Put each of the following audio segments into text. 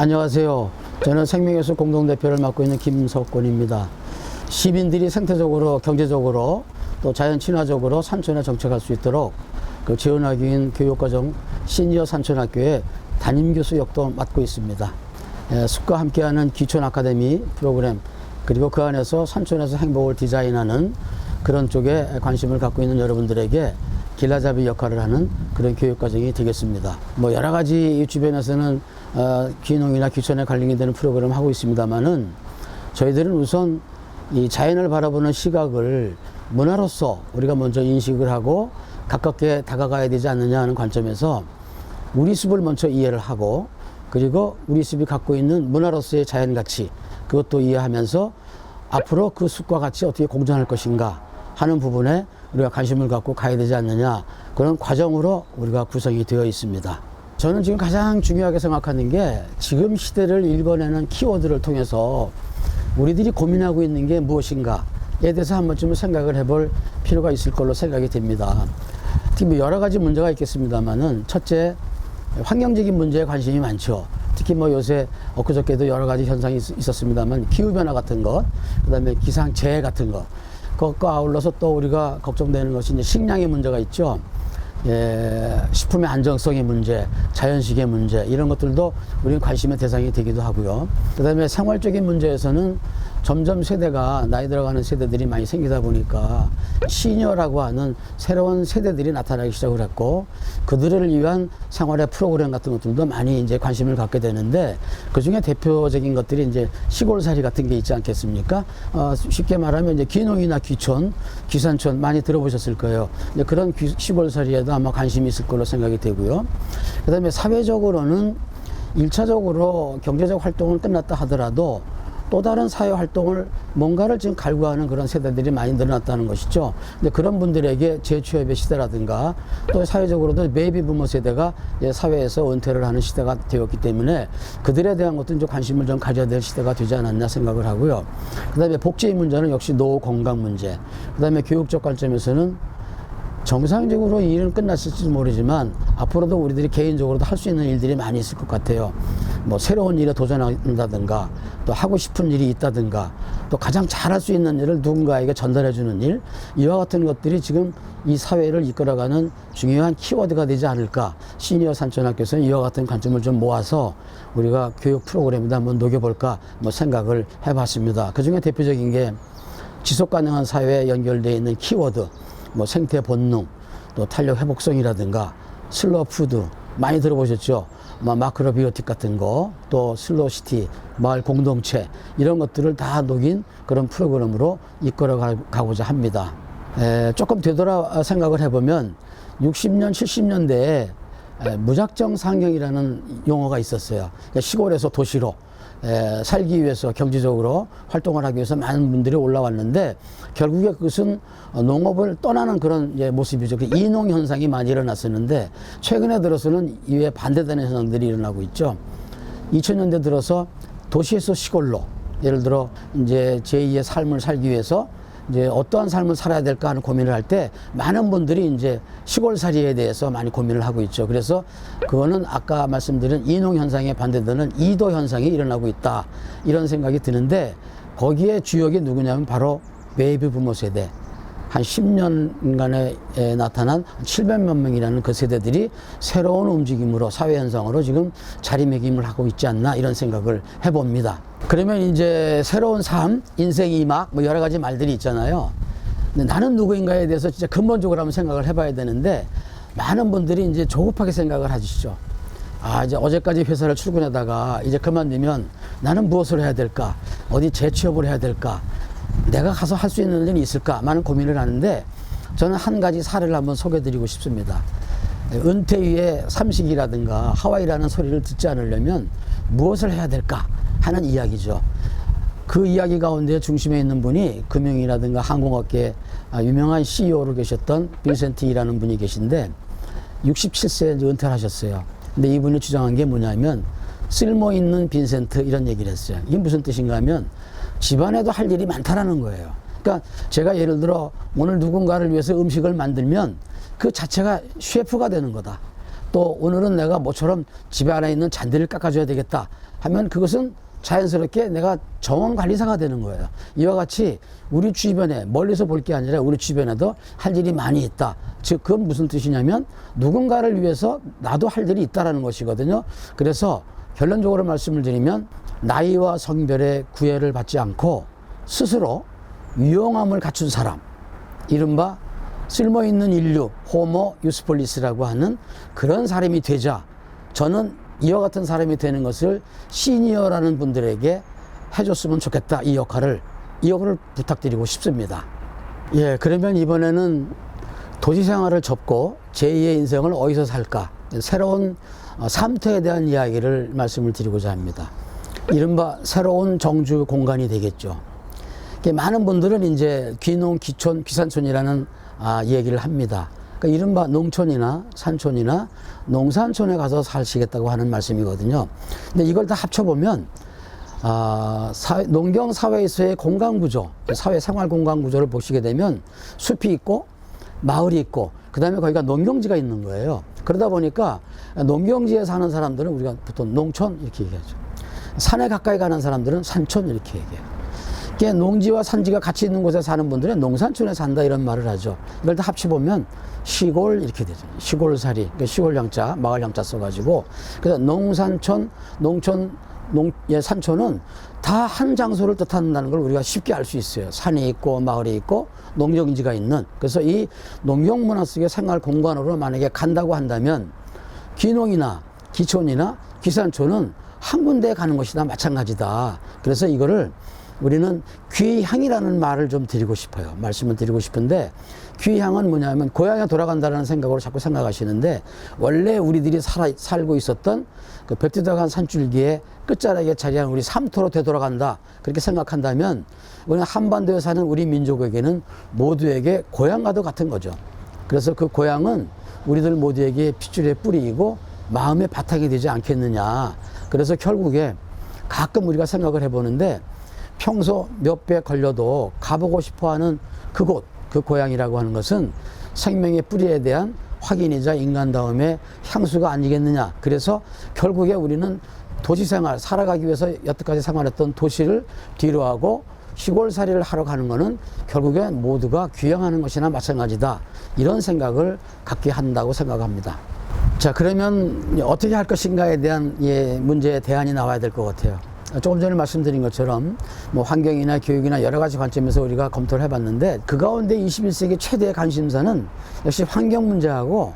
안녕하세요. 저는 생명예술 공동대표를 맡고 있는 김석곤입니다. 시민들이 생태적으로, 경제적으로, 또 자연 친화적으로 산촌에 정착할 수 있도록 지원하기 위한 교육과정 시니어 산촌학교의 담임교수 역도 맡고 있습니다. 숲과 함께하는 귀촌 아카데미 프로그램, 그리고 그 안에서 산촌에서 행복을 디자인하는 그런 쪽에 관심을 갖고 있는 여러분들에게 길라잡이 역할을 하는 그런 교육과정이 되겠습니다. 뭐 여러 가지 이 주변에서는 귀농이나 귀촌에 관련이 되는 프로그램을 하고 있습니다만은, 저희들은 우선 이 자연을 바라보는 시각을 문화로서 우리가 먼저 인식을 하고 가깝게 다가가야 되지 않느냐 하는 관점에서 우리 숲을 먼저 이해를 하고, 그리고 우리 숲이 갖고 있는 문화로서의 자연 가치, 그것도 이해하면서 앞으로 그 숲과 같이 어떻게 공존할 것인가 하는 부분에 우리가 관심을 갖고 가야 되지 않느냐, 그런 과정으로 우리가 구성이 되어 있습니다. 저는 지금 가장 중요하게 생각하는 게, 지금 시대를 읽어내는 키워드를 통해서 우리들이 고민하고 있는 게 무엇인가에 대해서 한 번쯤은 생각을 해볼 필요가 있을 걸로 생각이 됩니다. 특히 뭐 여러 가지 문제가 있겠습니다만은, 첫째, 환경적인 문제에 관심이 많죠. 특히 뭐 요새 엊그저께도 여러 가지 현상이 있었습니다만, 기후변화 같은 것, 그 다음에 기상재해 같은 것, 그것과 아울러서 또 우리가 걱정되는 것이 이제 식량의 문제가 있죠. 식품의 안정성의 문제, 자연식의 문제, 이런 것들도 우리는 관심의 대상이 되기도 하고요. 그 다음에 생활적인 문제에서는 점점 세대가, 나이 들어가는 세대들이 많이 생기다 보니까 시니어라고 하는 새로운 세대들이 나타나기 시작을 했고, 그들을 위한 생활의 프로그램 같은 것들도 많이 이제 관심을 갖게 되는데, 그 중에 대표적인 것들이 이제 시골살이 같은 게 있지 않겠습니까? 쉽게 말하면 이제 귀농이나 귀촌, 귀산촌 많이 들어보셨을 거예요. 이제 그런 시골살이에도 아마 관심이 있을 걸로 생각이 되고요. 그 다음에 사회적으로는 1차적으로 경제적 활동은 끝났다 하더라도 또 다른 사회 활동을 뭔가를 지금 갈구하는 그런 세대들이 많이 늘어났다는 것이죠. 근데 그런 분들에게 재취업의 시대라든가, 또 사회적으로도 베이비 부머 세대가 사회에서 은퇴를 하는 시대가 되었기 때문에 그들에 대한 것도 이제 관심을 좀 가져야 될 시대가 되지 않았나 생각을 하고요. 그 다음에 복지의 문제는 역시 노후 건강 문제, 그 다음에 교육적 관점에서는 정상적으로 이 일은 끝났을지 모르지만 앞으로도 우리들이 개인적으로도 할 수 있는 일들이 많이 있을 것 같아요. 뭐 새로운 일에 도전한다든가, 또 하고 싶은 일이 있다든가, 또 가장 잘할 수 있는 일을 누군가에게 전달해 주는 일, 이와 같은 것들이 지금 이 사회를 이끌어가는 중요한 키워드가 되지 않을까. 시니어 산촌학교에서는 이와 같은 관점을 좀 모아서 우리가 교육 프로그램에다 한번 녹여볼까 뭐 생각을 해봤습니다. 그 중에 대표적인 게 지속 가능한 사회에 연결되어 있는 키워드, 뭐 생태 본능, 또 탄력 회복성이라든가, 슬로우 푸드 많이 들어보셨죠? 마크로 비오틱 같은 거, 또 슬로우 시티, 마을 공동체, 이런 것들을 다 녹인 그런 프로그램으로 이끌어 가고자 합니다. 조금 되돌아 생각을 해보면 60년, 70년대에 무작정 상경이라는 용어가 있었어요. 시골에서 도시로 살기 위해서, 경제적으로 활동을 하기 위해서 많은 분들이 올라왔는데, 결국에 그것은 농업을 떠나는 그런 모습이죠. 그 이농 현상이 많이 일어났었는데, 최근에 들어서는 이에 반대되는 현상들이 일어나고 있죠. 2000년대 들어서 도시에서 시골로, 예를 들어 이제 제2의 삶을 살기 위해서 이제 어떠한 삶을 살아야 될까 하는 고민을 할 때 많은 분들이 이제 시골살이에 대해서 많이 고민을 하고 있죠. 그래서 그거는 아까 말씀드린 이농 현상에 반대되는 이도 현상이 일어나고 있다, 이런 생각이 드는데, 거기에 주역이 누구냐면 바로 베이비 부머 세대, 한 10년간에 나타난 700만 명이라는 그 세대들이 새로운 움직임으로, 사회 현상으로 지금 자리매김을 하고 있지 않나, 이런 생각을 해봅니다. 그러면 이제 새로운 삶, 인생 이막, 뭐 여러 가지 말들이 있잖아요. 근데 나는 누구인가에 대해서 진짜 근본적으로 한번 생각을 해봐야 되는데, 많은 분들이 이제 조급하게 생각을 하시죠. 이제 어제까지 회사를 출근하다가 이제 그만두면 나는 무엇을 해야 될까? 어디 재취업을 해야 될까? 내가 가서 할 수 있는 일이 있을까? 많은 고민을 하는데, 저는 한 가지 사례를 한번 소개해드리고 싶습니다. 은퇴 후에 삼식이라든가 하와이라는 소리를 듣지 않으려면 무엇을 해야 될까 하는 이야기죠. 그 이야기 가운데 중심에 있는 분이 금융이라든가 항공업계 유명한 CEO로 계셨던 빈센티라는 분이 계신데, 67세에 이제 은퇴를 하셨어요. 근데 이분이 주장한 게 뭐냐면, 쓸모 있는 빈센트, 이런 얘기를 했어요. 이게 무슨 뜻인가 하면, 집안에도 할 일이 많다라는 거예요. 그러니까 제가 예를 들어 오늘 누군가를 위해서 음식을 만들면 그 자체가 셰프가 되는 거다. 또 오늘은 내가 모처럼 집에 안에 있는 잔디를 깎아줘야 되겠다 하면 그것은 자연스럽게 내가 정원 관리사가 되는 거예요. 이와 같이 우리 주변에 멀리서 볼 게 아니라 우리 주변에도 할 일이 많이 있다. 즉 그건 무슨 뜻이냐면 누군가를 위해서 나도 할 일이 있다라는 것이거든요. 그래서 결론적으로 말씀을 드리면 나이와 성별의 구애를 받지 않고 스스로 유용함을 갖춘 사람, 이른바 쓸모있는 인류, 호모 유스폴리스라고 하는 그런 사람이 되자 저는 이와 같은 사람이 되는 것을 시니어라는 분들에게 해줬으면 좋겠다. 이 역할을 부탁드리고 싶습니다. 예, 그러면 이번에는 도시 생활을 접고 제2의 인생을 어디서 살까? 새로운 삶터에 대한 이야기를 말씀을 드리고자 합니다. 이른바 새로운 정주 공간이 되겠죠. 많은 분들은 이제 귀농, 귀촌, 귀산촌이라는 얘기를 합니다. 그러니까 이른바 농촌이나 산촌이나 농산촌에 가서 사시겠다고 하는 말씀이거든요. 근데 이걸 다 합쳐보면 농경 사회에서의 공간구조, 사회 생활 공간구조를 보시게 되면 숲이 있고 마을이 있고 그 다음에 거기가 농경지가 있는 거예요. 그러다 보니까 농경지에 사는 사람들은 우리가 보통 농촌 이렇게 얘기하죠. 산에 가까이 가는 사람들은 산촌 이렇게 얘기해요. 농지와 산지가 같이 있는 곳에 사는 분들은 농산촌에 산다 이런 말을 하죠. 이걸 다 합쳐보면 시골 이렇게 되죠. 시골살이, 그러니까 시골 양자, 마을 양자 써가지고 그래서 농산촌, 농촌, 산촌은 다 한 장소를 뜻한다는 걸 우리가 쉽게 알 수 있어요. 산이 있고 마을이 있고 농경지가 있는. 그래서 이 농경 문화 속의 생활 공간으로 만약에 간다고 한다면 귀농이나 귀촌이나 귀산촌은 한 군데에 가는 것이나 마찬가지다. 그래서 이거를 우리는 귀향이라는 말을 좀 드리고 싶어요. 말씀을 드리고 싶은데 귀향은 뭐냐면 고향에 돌아간다는 생각으로 자꾸 생각하시는데 원래 우리들이 살고 있었던 그 벽두덕한 산줄기의 끝자락에 자리한 우리 삼토로 되돌아간다. 그렇게 생각한다면 우리는 한반도에 사는 우리 민족에게는 모두에게 고향과도 같은 거죠. 그래서 그 고향은 우리들 모두에게 핏줄의 뿌리이고 마음의 바탕이 되지 않겠느냐. 그래서 결국에 가끔 우리가 생각을 해보는데 평소 몇 배 걸려도 가보고 싶어하는 그곳, 그 고향이라고 하는 것은 생명의 뿌리에 대한 확인이자 인간다움의 향수가 아니겠느냐. 그래서 결국에 우리는 도시생활, 살아가기 위해서 여태까지 생활했던 도시를 뒤로하고 시골살이를 하러 가는 것은 결국에 모두가 귀향하는 것이나 마찬가지다. 이런 생각을 갖게 한다고 생각합니다. 자, 그러면 어떻게 할 것인가에 대한 문제의 대안이 나와야 될 것 같아요. 조금 전에 말씀드린 것처럼 뭐 환경이나 교육이나 여러 가지 관점에서 우리가 검토를 해봤는데 그 가운데 21세기 최대의 관심사는 역시 환경 문제하고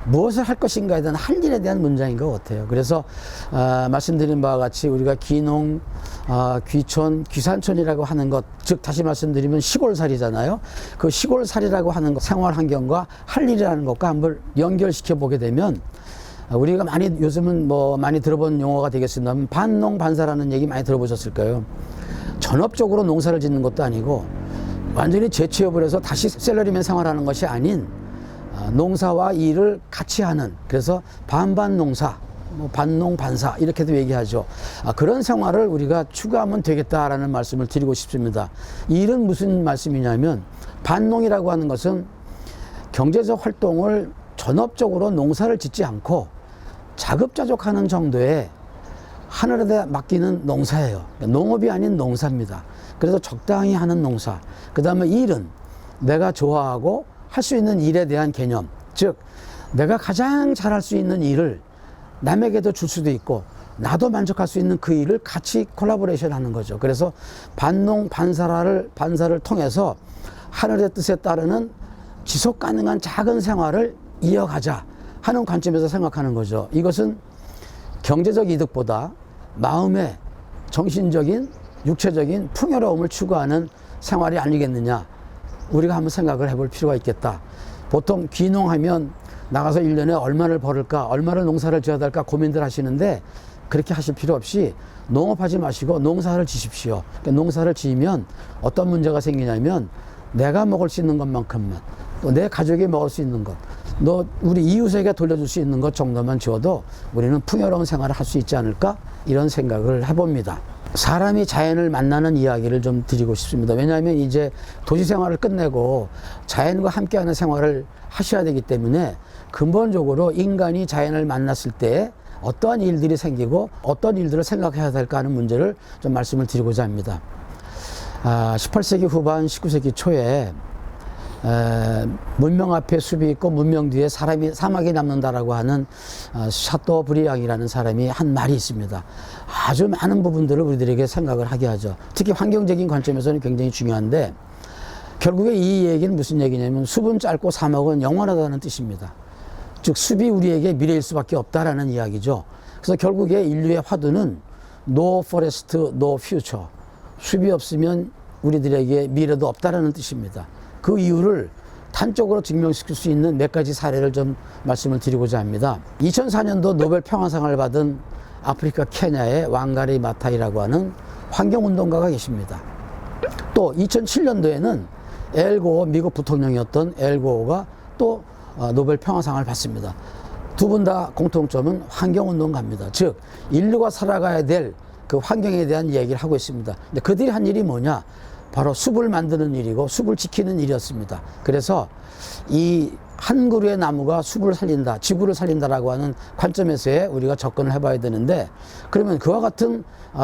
무엇을 할 것인가에 대한 할 일에 대한 문제인 것 같아요. 그래서 말씀드린 바와 같이 우리가 귀농, 귀촌, 귀산촌이라고 하는 것, 즉 다시 말씀드리면 시골살이잖아요. 그 시골살이라고 하는 것, 생활 환경과 할 일이라는 것과 한번 연결시켜 보게 되면 우리가 요즘은 많이 들어본 용어가 되겠습니다만 반농 반사라는 얘기 많이 들어보셨을 거예요. 전업적으로 농사를 짓는 것도 아니고 완전히 재취업을 해서 다시 샐러리맨 생활하는 것이 아닌 농사와 일을 같이 하는, 그래서 반반 농사, 반농 반사 이렇게도 얘기하죠. 그런 생활을 우리가 추구하면 되겠다라는 말씀을 드리고 싶습니다. 이 일은 무슨 말씀이냐면 반농이라고 하는 것은 경제적 활동을 전업적으로 농사를 짓지 않고 자급자족하는 정도의 하늘에 맡기는 농사예요. 농업이 아닌 농사입니다. 그래서 적당히 하는 농사. 그 다음에 일은 내가 좋아하고 할 수 있는 일에 대한 개념. 즉 내가 가장 잘할 수 있는 일을 남에게도 줄 수도 있고 나도 만족할 수 있는 그 일을 같이 콜라보레이션 하는 거죠. 그래서 반농 반사를 통해서 하늘의 뜻에 따르는 지속 가능한 작은 생활을 이어가자 하는 관점에서 생각하는 거죠. 이것은 경제적 이득보다 마음의 정신적인, 육체적인 풍요로움을 추구하는 생활이 아니겠느냐. 우리가 한번 생각을 해볼 필요가 있겠다. 보통 귀농하면 나가서 1년에 얼마를 벌을까, 얼마를 농사를 지어야 될까 고민들 하시는데 그렇게 하실 필요 없이 농업하지 마시고 농사를 지십시오. 그러니까 농사를 지으면 어떤 문제가 생기냐면 내가 먹을 수 있는 것만큼만, 또 내 가족이 먹을 수 있는 것, 우리 이웃에게 돌려줄 수 있는 것 정도만 지어도 우리는 풍요로운 생활을 할 수 있지 않을까, 이런 생각을 해봅니다. 사람이 자연을 만나는 이야기를 좀 드리고 싶습니다. 왜냐하면 이제 도시 생활을 끝내고 자연과 함께하는 생활을 하셔야 되기 때문에 근본적으로 인간이 자연을 만났을 때 어떠한 일들이 생기고 어떤 일들을 생각해야 될까 하는 문제를 좀 말씀을 드리고자 합니다. 18세기 후반 19세기 초에 문명 앞에 숲이 있고 문명 뒤에 사막이 남는다라고 하는 샤토브리앙이라는 사람이 한 말이 있습니다. 아주 많은 부분들을 우리들에게 생각을 하게 하죠. 특히 환경적인 관점에서는 굉장히 중요한데, 결국에 이 얘기는 무슨 얘기냐면 숲은 짧고 사막은 영원하다는 뜻입니다. 즉 숲이 우리에게 미래일 수밖에 없다라는 이야기죠. 그래서 결국에 인류의 화두는 No forest, no future. 숲이 없으면 우리들에게 미래도 없다라는 뜻입니다. 그 이유를 단적으로 증명시킬 수 있는 몇 가지 사례를 좀 말씀을 드리고자 합니다. 2004년도 노벨 평화상을 받은 아프리카 케냐의 왕가리 마타이라고 하는 환경운동가가 계십니다. 또 2007년도에는 엘고어, 미국 부통령이었던 엘고어가 또 노벨 평화상을 받습니다. 두 분 다 공통점은 환경운동가입니다. 즉 인류가 살아가야 될 그 환경에 대한 이야기를 하고 있습니다. 근데 그들이 한 일이 뭐냐? 바로 숲을 만드는 일이고 숲을 지키는 일이었습니다. 그래서 이 한 그루의 나무가 숲을 살린다, 지구를 살린다라고 하는 관점에서의 우리가 접근을 해봐야 되는데, 그러면 그와 같은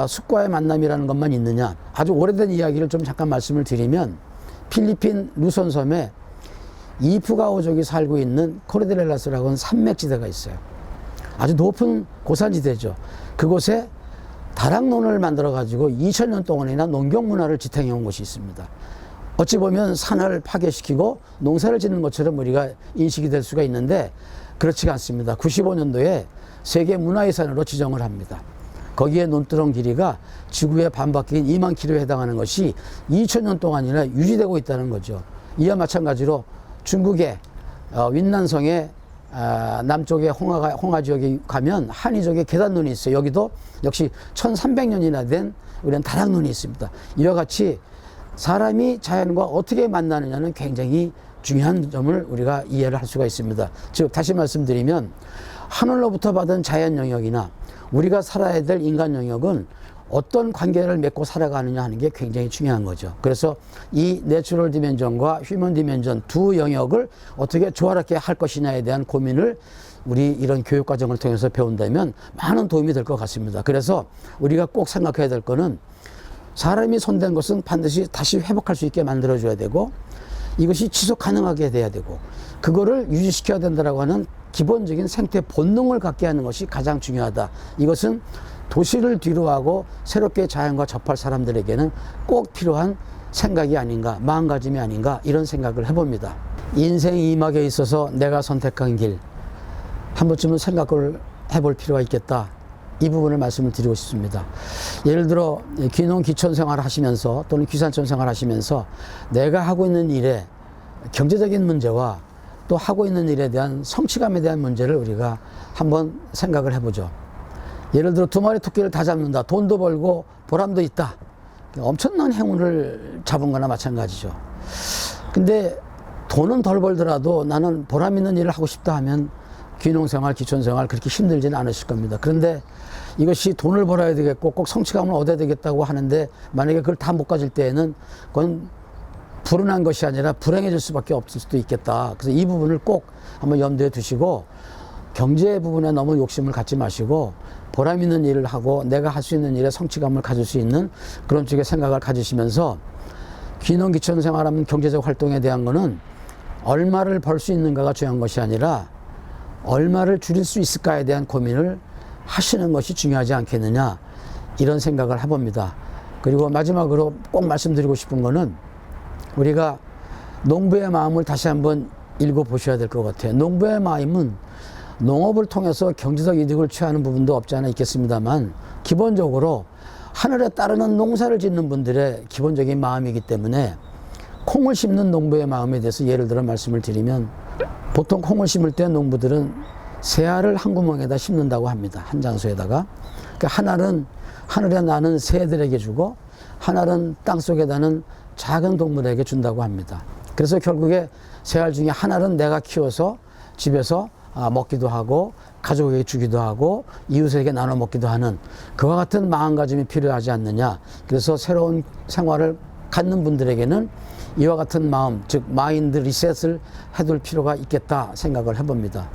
숲과의 만남이라는 것만 있느냐? 아주 오래된 이야기를 좀 잠깐 말씀을 드리면, 필리핀 루손섬에 이프가오족이 살고 있는 코르데렐라스라고 하는 산맥지대가 있어요. 아주 높은 고산지대죠. 그곳에 다락논을 만들어 가지고 2000년 동안이나 농경 문화를 지탱해 온 곳이 있습니다. 어찌 보면 산을 파괴시키고 농사를 짓는 것처럼 우리가 인식이 될 수가 있는데 그렇지가 않습니다. 95년도에 세계 문화유산으로 지정을 합니다. 거기에 논두렁 길이가 지구의 반바퀴인 2만 킬로에 해당하는 것이 2000년 동안이나 유지되고 있다는 거죠. 이와 마찬가지로 중국의 윈난성의 남쪽의 홍하 지역에 가면 한이족의 계단눈이 있어요. 여기도 역시 1300년이나 된 우리는 다락눈이 있습니다. 이와 같이 사람이 자연과 어떻게 만나느냐는 굉장히 중요한 점을 우리가 이해를 할 수가 있습니다. 즉 다시 말씀드리면 하늘로부터 받은 자연 영역이나 우리가 살아야 될 인간 영역은 어떤 관계를 맺고 살아가느냐 하는 게 굉장히 중요한 거죠. 그래서 이 내추럴 디멘전과 휴먼 디멘전 두 영역을 어떻게 조화롭게 할 것이냐에 대한 고민을 우리 이런 교육 과정을 통해서 배운다면 많은 도움이 될 것 같습니다. 그래서 우리가 꼭 생각해야 될 거는 사람이 손댄 것은 반드시 다시 회복할 수 있게 만들어줘야 되고 이것이 지속 가능하게 돼야 되고 그거를 유지시켜야 된다고 하는 기본적인 생태 본능을 갖게 하는 것이 가장 중요하다. 이것은 도시를 뒤로하고 새롭게 자연과 접할 사람들에게는 꼭 필요한 생각이 아닌가, 마음가짐이 아닌가 이런 생각을 해봅니다. 인생 이막에 있어서 내가 선택한 길 한 번쯤은 생각을 해볼 필요가 있겠다. 이 부분을 말씀을 드리고 싶습니다. 예를 들어 귀농 귀촌 생활을 하시면서 또는 귀산촌 생활을 하시면서 내가 하고 있는 일에 경제적인 문제와 또 하고 있는 일에 대한 성취감에 대한 문제를 우리가 한번 생각을 해보죠. 예를 들어 두 마리 토끼를 다 잡는다. 돈도 벌고 보람도 있다. 엄청난 행운을 잡은 거나 마찬가지죠. 근데 돈은 덜 벌더라도 나는 보람 있는 일을 하고 싶다 하면 귀농생활, 귀촌생활 그렇게 힘들지는 않으실 겁니다. 그런데 이것이 돈을 벌어야 되겠고 꼭 성취감을 얻어야 되겠다고 하는데 만약에 그걸 다 못 가질 때에는 그건 불운한 것이 아니라 불행해질 수밖에 없을 수도 있겠다. 그래서 이 부분을 꼭 한번 염두에 두시고 경제 부분에 너무 욕심을 갖지 마시고 보람 있는 일을 하고 내가 할 수 있는 일에 성취감을 가질 수 있는 그런 쪽의 생각을 가지시면서 귀농 귀촌 생활하면 경제적 활동에 대한 거는 얼마를 벌 수 있는가가 중요한 것이 아니라 얼마를 줄일 수 있을까에 대한 고민을 하시는 것이 중요하지 않겠느냐 이런 생각을 해봅니다. 그리고 마지막으로 꼭 말씀드리고 싶은 거는 우리가 농부의 마음을 다시 한번 읽어보셔야 될 것 같아요. 농부의 마음은 농업을 통해서 경제적 이득을 취하는 부분도 없지 않아 있겠습니다만 기본적으로 하늘에 따르는 농사를 짓는 분들의 기본적인 마음이기 때문에 콩을 심는 농부의 마음에 대해서 예를 들어 말씀을 드리면 보통 콩을 심을 때 농부들은 새알을 한 구멍에다 심는다고 합니다. 한 장소에다가. 그러니까 하나는 하늘에 나는 새들에게 주고 하나는 땅속에 나는 작은 동물에게 준다고 합니다. 그래서 결국에 새알 중에 하나는 내가 키워서 집에서 먹기도 하고 가족에게 주기도 하고 이웃에게 나눠 먹기도 하는 그와 같은 마음가짐이 필요하지 않느냐. 그래서 새로운 생활을 갖는 분들에게는 이와 같은 마음, 즉 마인드 리셋을 해둘 필요가 있겠다 생각을 해봅니다.